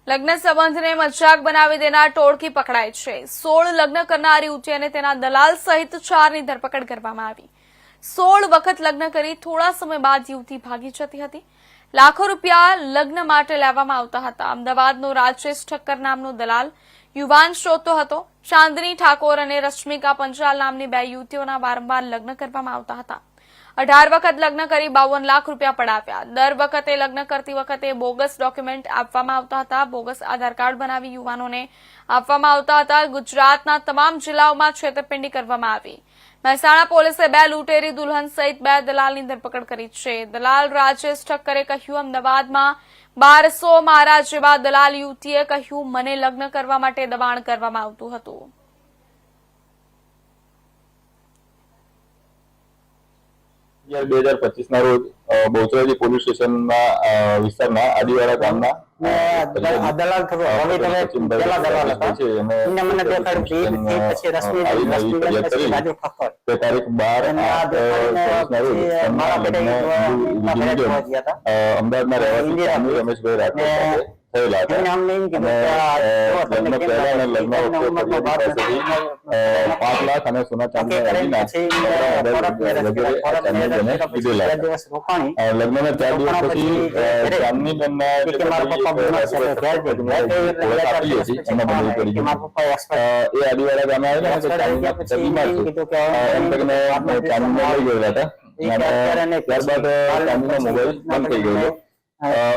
લગ્ન સંબંધને મજાક બનાવી દેનાર ટોળકી પકડાઈ છે। 16 લગ્ન કરનાર યુવતી અને તેના દલાલ સહિત 4ની ધરપકડ કરવામાં આવી। 16 વખત લગ્ન કરી થોડા સમય બાદ યુવતી ભાગી જતી હતી। લાખો રૂપિયા લગ્ન માટે લેવામાં આવતા હતા। અમદાવાદનો રાજેશ ઠક્કર નામનો દલાલ યુવાન શોધતો હતો। ચાંદની ઠાકોર અને રશ્મિકા પંચાલ નામની બે યુવતીઓના વારંવાર લગ્ન કરવામાં આવતા હતા। 18 વખત લગ્ન કરી 52 લાખ રૂપિયા પડાવ્યા। દર વખતે લગ્ન કરતી વખતે બોગસ ડોક્યુમેન્ટ આપવામાં આવતા હતા। બોગસ આધાર કાર્ડ બનાવી યુવાનોને આપવામાં આવતા હતા। ગુજરાતના તમામ જિલ્લાઓમાં છેતરપિંડી કરવામાં આવી। મહેસાણા પોલીસે 2 લૂંટેરી દુલ્હન સહિત 2 દલાલની ધરપકડ કરી છે। દલાલ રાજેશ ઠક્કરે કહ્યું, અમદાવાદમાં 1200 મારા જેવા દલાલ યુવતીએ કહ્યું, મને લગ્ન કરવા માટે દબાણ કરવામાં આવતું હતું। 2025 ના રોજ બહુચરાજી પોલીસ સ્ટેશનના વિસ્તારના આદિવાડા ગામના દલાલ થતો હવે તમે પેલા દલાલ હતા એને મને દેખાડ્યું કે પછી રશ્મિ રાજુ ઠક્કર તે તારીખ 12 મારા બેટા અમદાવાદમાં રહેવાથી રમેશભાઈ રાઠોડ થયેલા હતા। લગ્ન પહેલા અને લગ્ન પાસેથી 5 લાખ અને સોના ચાંદી લીધેલા લગ્નના 4 દિવસ પછી ચાંદની બેનના એ આદિવાડા ગામે આવેલા ચાંદીને લઈ ગયેલા હતા અને ત્યારબાદ ચાંદીનો મોબાઈલ બંધ થઈ ગયેલો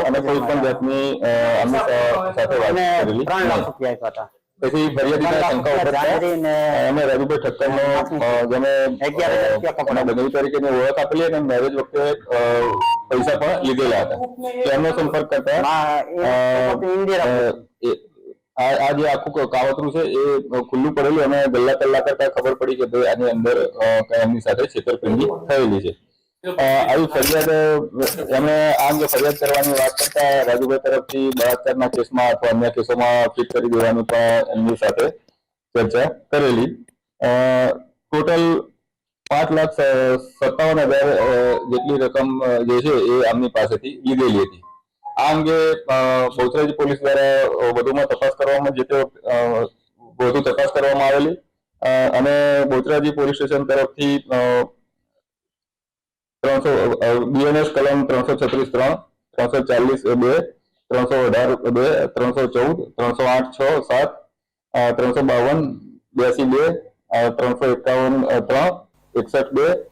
અને કોઈ પણ જાતની આમની સાથે વાત કરેલી તેથી ફરિયાદીના શંકા ઉપર અમે રવિભાઈ ઠક્કરનો જેને 11 તરીકેની ઓળખ આપેલી અને મેરેજ વખતે પૈસા પણ લીધેલા હતા તેમનો સંપર્ક કરતા આ જે આખું કાવતરું છે એ ખુલ્લું પડેલું અને ગલ્લા કરતા ખબર પડી કે ભાઈ આની અંદર એમની સાથે છેતરપિંડી થયેલી છે। આવી ફરિયાદ એમણે આ અંગે ફરિયાદ કરવાની વાત કરતા રાજુભાઈ તરફથી બળાત્કારના કેસમાં અથવા અન્ય કેસોમાં ફિટ કરી દેવાની પણ એમની સાથે ચર્ચા કરેલી। ટોટલ 5,57,000 જેટલી રકમ જે છે એ આમની પાસેથી લીધેલી હતી। આ અંગે બહુચરાજી પોલીસ દ્વારા વધુમાં તપાસ કરવામાં વધુ તપાસ કરવામાં આવેલી અને બહુચરાજી પોલીસ સ્ટેશન તરફથી બીએનએસ કલમ 336(3), 340(2), 318(2), 314, 308(6), 7, 352, 82, 351(3), 61(2)